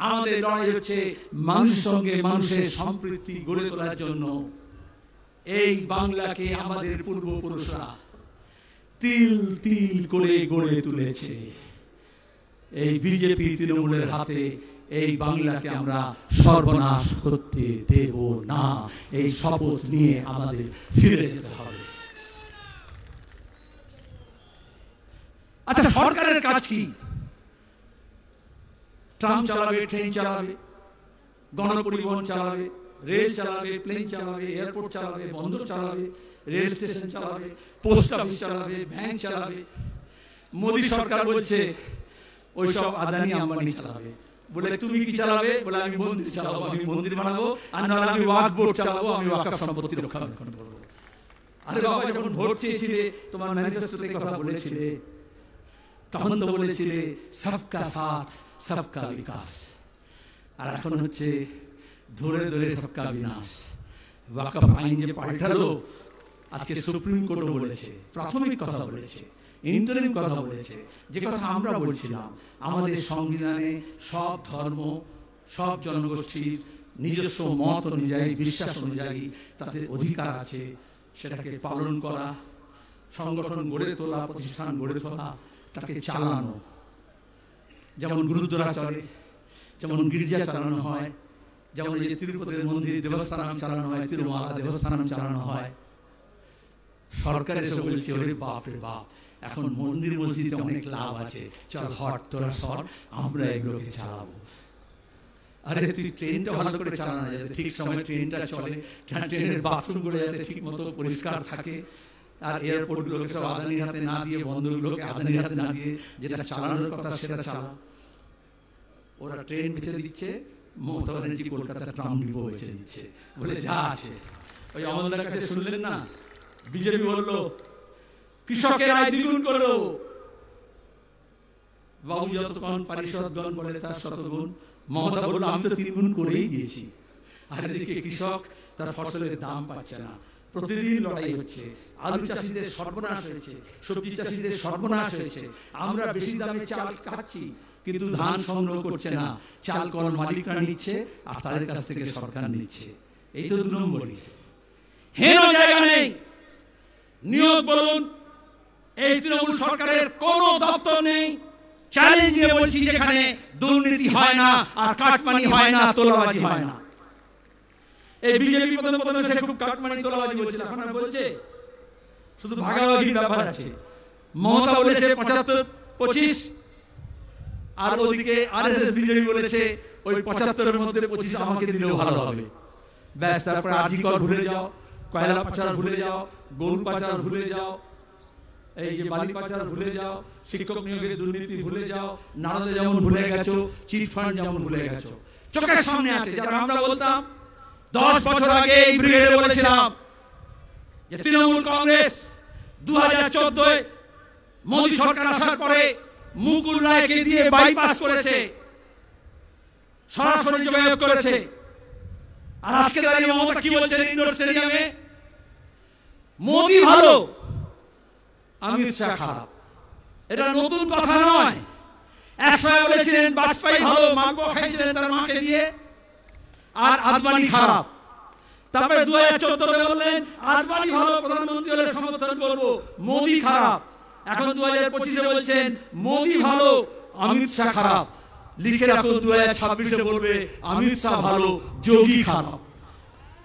আমাদের লড়াই হচ্ছে মানুষের সঙ্গে মানুষের সম্প্রীতি গড়ে তোলার জন্য। এই বাংলাকে আমাদের পূর্বপুরুষরা তিল তিল করে গড়ে তুলেছে। এই বিজেপি তৃণমূলের হাতে এই বাংলাকে আমরা সর্বনাশ করতে দেব না। এই শপথ নিয়ে আমাদের ফিরে যেতে হবে। আচ্ছা, সরকারের কাজ কি? ট্রাম চালাবে, ট্রেন চালাবে, গণপরিবহন চালাবে, রেল চালাবে, প্লেন চালাবে, এয়ারপোর্ট চালাবে, বন্দর চালাবে, রেল স্টেশন চালাবে, পোস্ট অফিস চালাবে, ব্যাংক চালাবে। মোদী সরকার বলছে ওইসব আদানি আম্বানি চালাবে। বলে তুমি কি চালাবে? বলে আমি মন্দির চালাবো, আমি মন্দির বানাবো, আর নাহলে আমি ওয়াকফ বোর্ড চালাবো, আমি ওয়াকফ সম্পত্তি রক্ষণাবেক্ষণ করবো। আরে বাবা, যখন ভোট চেয়েছিলে, তোমার ম্যানিফেস্টোতে কথা বলেছিলে, তখন তো বলেছিলে সবকা সাথ সবকা বিকাশ। আর এখন হচ্ছে ধরে ধরে সবকা বিনাশ। ওয়াকফ আইন যে পাল্টালো, আজকে সুপ্রিম কোর্টও বলেছে, প্রাথমিক কথা বলেছে, ইন্টারিম কথা বলেছে, যে কথা আমরা বলছিলাম, আমাদের সংবিধানে সব ধর্ম, সব জনগোষ্ঠীর নিজস্ব মত অনুযায়ী, বিশ্বাস অনুযায়ী তাদের অধিকার আছে, সেটাকে পালন করা, সংগঠন গড়ে তোলা, প্রতিষ্ঠান গড়ে তোলা, তাকে চালানো। যেমন গুরুদ্বারা চলে, যেমন গির্জা চালানো হয়, যেমন এই যে তিরুপতির মন্দির দেবস্থানম চালানো হয়, তিরুমালা দেবস্থানম চালানো হয়। সরকার এসে বলছে, ওরে বাপ রে বাপ, এখন মন্দির মসজিদে অনেক লাভ আছে, চল হট তোরা সর, আমরা এগুলোকে চালাবো। আরে তুই ট্রেনটা ভালো করে চালানো, যাতে ঠিক সময় ট্রেনটা চলে, ট্রেনের বাথরুমগুলো যাতে ঠিক মতো পরিষ্কার থাকে, আর এয়ারপোর্টগুলোকে সব আদানির হাতে না দিয়ে, বন্দরগুলোকে আদানির হাতে না দিয়ে, যেটা চালানোর কথা সেটা চালা। ওরা ট্রেন বেঁচে দিচ্ছে, মমতা ব্যানার্জি কলকাতা ট্রাম ডিপো বেঁচে দিচ্ছে, বলে যা আছে। ওই আমলদার কাছে শুনলেন না, বিজেপি বললো কৃষকের আয় দ্বিগুণ করলো। বাবু যতক্ষণ পারিষদগণ বলে তার শতগুণ, মমতা বললো আমি তো 3 গুণ করেই দিয়েছি। আর এদিকে কৃষক তার ফসলের দাম পাচ্ছে না, প্রতিদিন লড়াই হচ্ছে। আলু চাষিদের সর্বনাশ হয়েছে, সবজি চাষিদের সর্বনাশ হয়েছে। আমরা বেশি দামে চাল খাচ্ছি, কিন্তু ধান সংগ্রহ করছে না, চাল কল মালিকরা নিচ্ছে, আর তাদের কাছ থেকে সরকার নিচ্ছে। এই তো 2 নম্বরই। হেন জায়গা নেই। নিয়োগ বলুন, এই তৃণমূল সরকারের কোনো দপ্তর নেই। চ্যালেঞ্জ দিয়ে বলছি, যেখানে দুর্নীতি হয় না, আর কাটমানি হয় না, তোলাবাজি হয় না। এই বিজেপি প্রথমে সে খুব কাটমানি তোলাবাজি বলছে, এখন আর বলছে শুধু ভাগাভাগির ব্যাপার আছে। মমতা বলেছে 75-25, আর ওদিকে আরএসএস বিজেপি বলেছে ওই 75-এর মধ্যে 25 আমাকে দিলেও ভালো হবে। ব্যাস, তারপরে আরজিকর ভুলে যাও, কয়লা পাচার ভুলে যাও, গরু পাচার ভুলে যাও, এই যে বালি পাচার ভুলে যাও, শিক্ষক নিয়োগের দুর্নীতি ভুলে যাও, নারদে যেমন ভুলে গেছো, চিট ফান্ড যেমন ভুলে গেছো। চোখের সামনে আছে, যারা আমরা বলতাম 10 বছর আগে এই ব্রিগেডে বলেছিলাম যে তৃণমূল কংগ্রেস 2014-এ মোদী সরকার আসার পরে মুকুল রায়কে দিয়ে বাইপাস করেছে, সরাসরি যোগাযোগ করেছে। আর আজকে দাঁড়িয়ে মমতা কি বলছেন ইন্ডোর স্টেডিয়ামে? মোদী ভালো, অমিত শাহ খারাপ। এটা নতুন কথা নয়। একসময় বলেছিলেন বাজপেয়ী ভালো, মাগো খাইছিলেন তার মাকে দিয়ে, আর আদবানি খারাপ। তারপরে 2014-তে বললেন আদবানি ভালো, প্রধানমন্ত্রী হলে সমর্থন করবো, মোদী খারাপ। এখন 2025-এ বলছেন মোদী ভালো, অমিত শাহ খারাপ। লিখে রাখো, 2026-এ বলবে অমিত শাহ ভালো, যোগী খারাপ।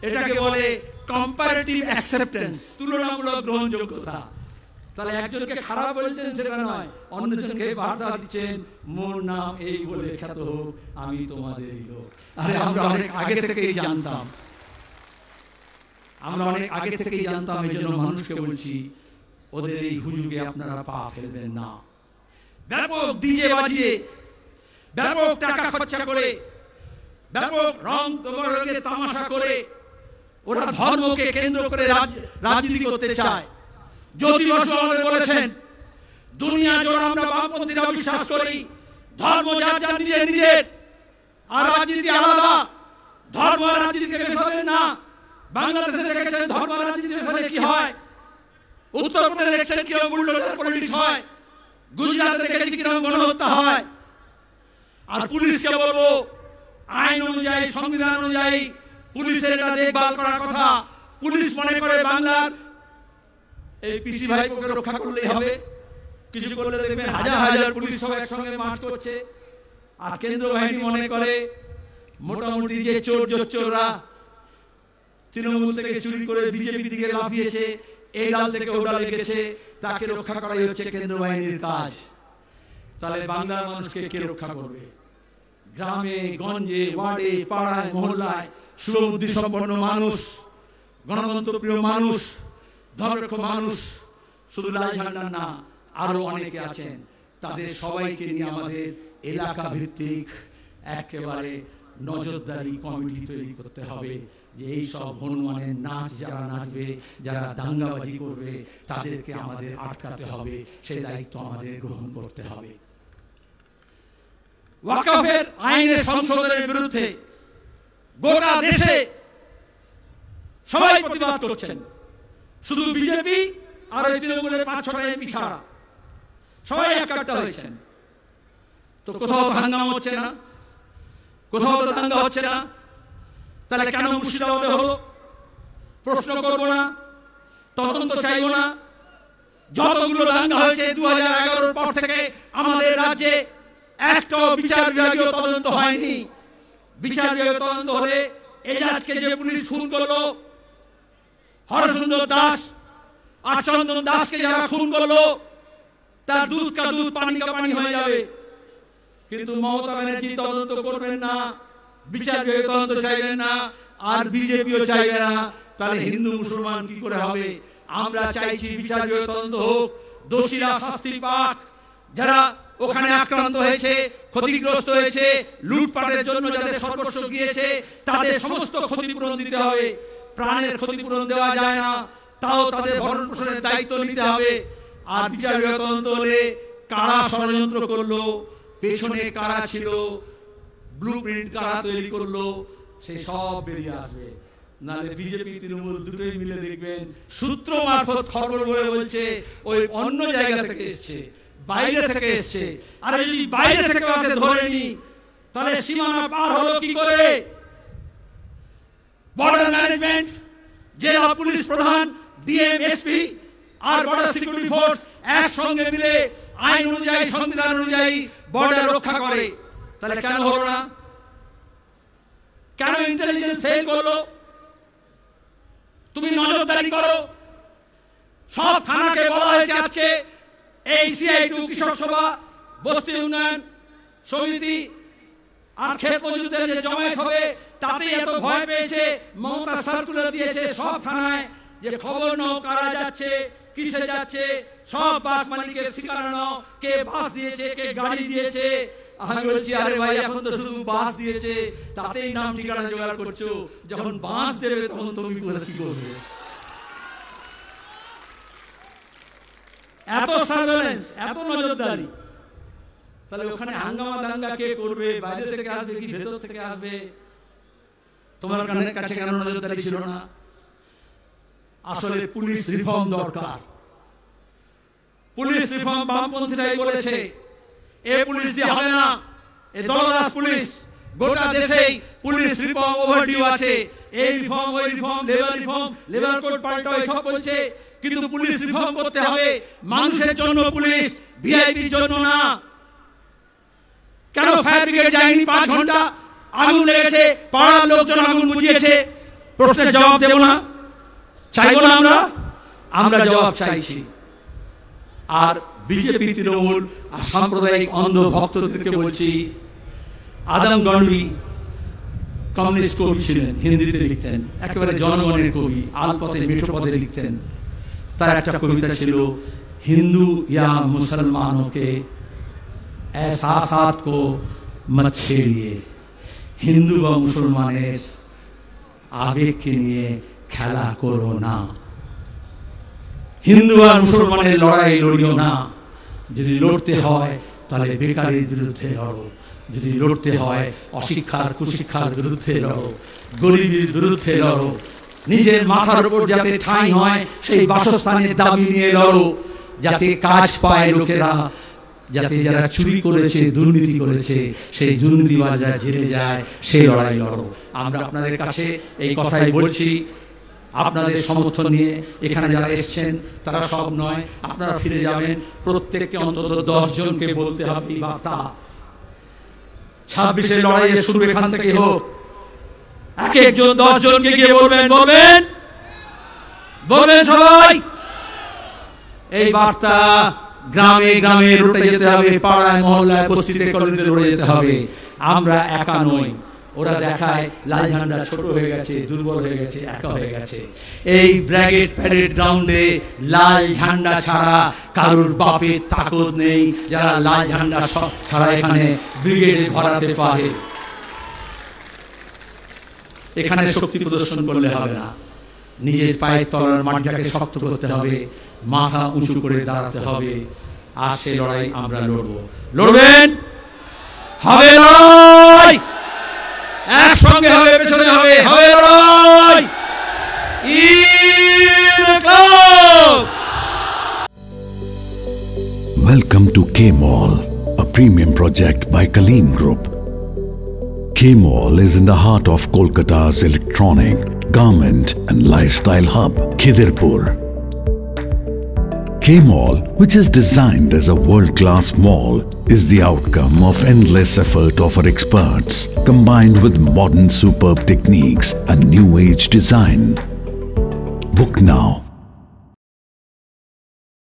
এটাকে বলে কম্পারেটিভ অ্যাকসেপ্টেন্স, তুলনামূলক গ্রহণযোগ্যতা। তাহলে একজনকে খারাপ বলছেন সেটা নয়, অন্যজনকে বার্তা দিচ্ছেন মোর নাম এই বলে খ্যাত হোক, আমি তোমাদের লোক। আরে আমরা অনেক আগে থেকেই জানতাম, এই জন্য মানুষকে বলছি, ওদের এই হুজুগে আপনারা পা ফেলবেন না। ব্যাপক ডিজে বাজিয়ে, ব্যাপক টাকা খরচা করে, ব্যাপক রং তামাশা করে ওরা ধর্মকে কেন্দ্র করে রাজনীতি করতে চায়। জ্যোতি বসু আমাদের বলেছেন, দুনিয়া জোড়া আমরা বামপন্থীরা বিশ্বাস করি ধর্ম যার যার নিজের নিজের, আর রাজনীতি আলাদা। ধর্ম আর রাজনীতিকে মেশাবেন না। বাংলাদেশে দেখেছেন ধর্ম আর রাজনীতি মেশালে কি হয়, উত্তরপ্রদেশে দেখছেন কিরকম বুলডোজার পলিটিক্স হয়, গুজরাটে দেখেছি কিরকম গণহত্যা হয়। আর পুলিশকে বলবো আইন অনুযায়ী, সংবিধান অনুযায়ী পুলিশের এটা দেখভাল করার কথা। পুলিশ মনে করে বাংলার এই পিসি ভাইপোকে রক্ষা করলেই হবে, কিছু করলে দেখবেন হাজার হাজার পুলিশ সব একসঙ্গে মার্চ করছে। আর কেন্দ্র বাহিনী মনে করে মোটামুটি যে চোররা তৃণমূল থেকে চুরি করে বিজেপি দিকে লাফিয়েছে, এই ডাল থেকে ও ডালে গেছে, তাকে রক্ষা করাই হচ্ছে কেন্দ্র বাহিনীর কাজ। তাহলে বাংলার মানুষকে কে রক্ষা করবে? গ্রামে গঞ্জে, ওয়ার্ডে, পাড়ায়, মহল্লায় সুবুদ্ধি সম্পন্ন মানুষ, গণতন্ত্র প্রিয় মানুষ, ধর্মনিরপেক্ষ মানুষ, শুধু লাল ঝান্ডা না, আরো অনেকে আছেন। তাদের সবাইকে নিয়ে আমাদের এলাকা ভিত্তিক একেবারে নজরদারি কমিটি তৈরি করতে হবে, যে এই সব হনুমানের নাচ যারা নাচবে, যারা দাঙ্গাবাজি করবে, তাদেরকে আমাদের আটকাতে হবে। সেই দায়িত্ব আমাদের গ্রহণ করতে হবে। ওয়াকফের আইনের সংশোধনের বিরুদ্ধে গোটা দেশে সবাই প্রতিবাদ করছেন, শুধু বিজেপি আর ওই তৃণমূলের 5-6টা এমপি ছাড়া সবাই একাট্টা হয়েছেন। তো কোথাও তো হাঙ্গামা হচ্ছে না, কোথাও তো দাঙ্গা হচ্ছে না। তাহলে কেন মুর্শিদাবাদে হলো? প্রশ্ন করবো না, তদন্ত চাইবো না। যতগুলো দাঙ্গা হয়েছে 2011-এর পর থেকে আমাদের রাজ্যে একটাও বিচার বিভাগীয় তদন্ত হয়নি। বিচার বিভাগীয় তদন্ত হলে এই যে আজকে যে পুলিশ খুন করলো হরসুন্দর দাস আর চন্দন দাসকে যারা খুন করলো, তার দুধ কা দুধ পানি কা পানি হয়ে যাবে। কিন্তু মমতা ব্যানার্জি তদন্ত করবেন না, বিচার বিভাগীয় তদন্ত চাইবেন না, আর বিজেপিও চাইবে না। তাহলে হিন্দু মুসলমান কি করে হবে? আমরা চাইছি বিচার বিভাগীয় তদন্ত হোক, দোষীরা শাস্তি পাক, যারা ওখানে আক্রান্ত হয়েছে, ক্ষতিগ্রস্ত হয়েছে, লুটপাটের জন্য যাদের সর্বস্ব গিয়েছে, তাদের সমস্ত ক্ষতিপূরণ দিতে হবে। প্রাণের ক্ষতিপূরণ দেওয়া যায় না, তাও তাদের ভরণ পোষণের দায়িত্ব নিতে হবে। আর বিচার বিভাগীয় তদন্ত হলে কারা ষড়যন্ত্র করলো, পেছনে কারা ছিল, ব্লুপ্রিন্ট কারা তৈরি করলো, সেই সব বেরিয়ে আসবে। নালে বিজেপি তৃণমূল দুটোই মিলে দেখবেন সূত্র মারফত খবর বলে বলছে ওই অন্য জায়গা থেকে এসছে, বাইরে থেকে এসছে। আর যদি বাইরে থেকে আসে ধরে নি, তাহলে সীমানা পার হলো কি করে? বর্ডার ম্যানেজমেন্ট, জেলা পুলিশ প্রধান, ডিএম, এসপি আর বর্ডার সিকিউরিটি ফোর্স একসঙ্গে মিলে আইন অনুযায়ী, সংবিধান অনুযায়ী বর্ডার রক্ষা করে। তাহলে কেন হলো না? কেন ইন্টেলিজেন্স ফেল করলো? তুমি নজরদারি করো। সব থানাকে বলা হয়েছে আজকে এই CI2 কৃষক সভা, বস্তি উন্নয়ন সমিতি আর ক্ষেত মজুরদের যে জমায়েত হবে, তাতেই এত ভয় পেয়েছে। মমতা সার্কুলার দিয়েছে সব থানায় যে খবর নাও কারা যাচ্ছে, কিসে যাচ্ছে, সব বাস মালিকের ঠিকানা নাও, কে বাস দিয়েছে, কে গাড়ি দিয়েছে। আমি বলছি আরে ভাই, এখন তো শুধু বাস দিয়েছে, তাতেই নাম ঠিকানা জোগাড় করছো, যখন বাস দেবে তখন তুমি কি করবে? এত সার্ভেলেন্স, এত নজরদারি, তাহলে ওখানে হাঙ্গামা দাঙ্গা কে করবে? বাইরে থেকে আসবে কি ভেতর থেকে আসবে? তোমার কাছে কেন নজরদারি ছিল না? আসলে পুলিশ রিফর্ম দরকার। পুলিশ রিফর্ম বামপন্থীরাই বলেছে, এ পুলিশ দিয়ে হবে না, এ দলদাস পুলিশ। গোটা দেশেই পুলিশ রিফর্ম ওভারডিউ আছে। এই রিফর্ম, ওই রিফর্ম, লেবার কোড পাল্টাও, সব বলছে। কিন্তু পুলিশ রিফর্ম করতে হবে মানুষের জন্য, পুলিশ ভিআইপির জন্য না। কেন ফায়ার ব্রিগেড যায়নি? 5 ঘন্টা আগুন লেগেছে, পাড়ার লোকজন আগুন বুঝিয়েছে। প্রশ্নের জবাব দেব না, চাইবো না আমরা জবাব চাইছি। আর বিজেপি, তৃণমূল আর সাম্প্রদায়িক অন্ধ ভক্তদেরকে বলছি, আদম গণবি কমিউনিস্ট কবি ছিলেন, হিন্দিতে লিখতেন, একেবারে জনগণের কবি, আলপথে মেঠোপথে লিখতেন। তার একটা কবিতা ছিল, হিন্দু ইয়া মুসলমানों के एहसासात को मत छेड़िए, হিন্দু বা মুসলমানের আবেগকে নিয়ে খেলা করো না। হিন্দু আর মুসলমানের লড়াই লড়িও না। যদি লড়তে হয় তাহলে বেকারের বিরুদ্ধে লড়ো, যদি লড়তে হয় অশিক্ষার কুশিক্ষার বিরুদ্ধে লড়ো, গরিবের বিরুদ্ধে লড়ো। নিজের মাথার উপর যাতে ঠাঁই হয় সেই বাসস্থানের দাবি নিয়ে লড়ো, যাতে কাজ পায় লোকেরা, যাতে যারা চুরি করেছে, দুর্নীতি করেছে, সেই দুর্নীতিবাজরা জেলে যায়, সেই লড়াই লড়ো। আমরা আপনাদের কাছে এই কথাই বলছি, আপনাদের সমর্থন নিয়ে এখানে যারা এসছেন তারা সব নয়, আপনারা ফিরে যাবেন, প্রত্যেককে অন্তত 10 জনকে বলতে হবে এই বার্তা। 26-এর লড়াইয়ের শুরু এখান থেকে হোক। এক একজন 10 জনকে গিয়ে বলবেন সবাই। এই বার্তা গ্রামে গ্রামে রটে যেতে হবে, পাড়ায় মহল্লায় বস্তিতে কলোনিতে রটে যেতে হবে। আমরা একা নই। ওরা দেখায় লাল ঝান্ডা ছোট হয়ে গেছে, দুর্বল হয়ে গেছে, একা হয়ে গেছে। এই ব্রিগেড প্যারেড গ্রাউন্ডে লাল ঝান্ডা ছাড়া কারুর বাপের তাকত নেই, যারা লাল ঝান্ডা ছাড়া এখানে ব্রিগেডে ভরাতে পারে। এখানে শক্তি প্রদর্শন করলে হবে না, নিজের পায়ের তলার মাটিটাকে শক্ত করতে হবে, মাথা উঁচু করে দাঁড়াতে হবে, আর সেই লড়াই আমরা লড়ব। লড়বেন? হবে লড়াই, একসঙ্গে হবে, পেছনে হবে, হবে লড়াই। Welcome to K-Mall, a premium project by Kaleen Group. K-Mall is in the heart of Kolkata's electronic, garment and lifestyle hub, Khidirpur. K-Mall, which is designed as a world-class mall, is the outcome of endless effort of our experts, combined with modern superb techniques and new-age design. Book now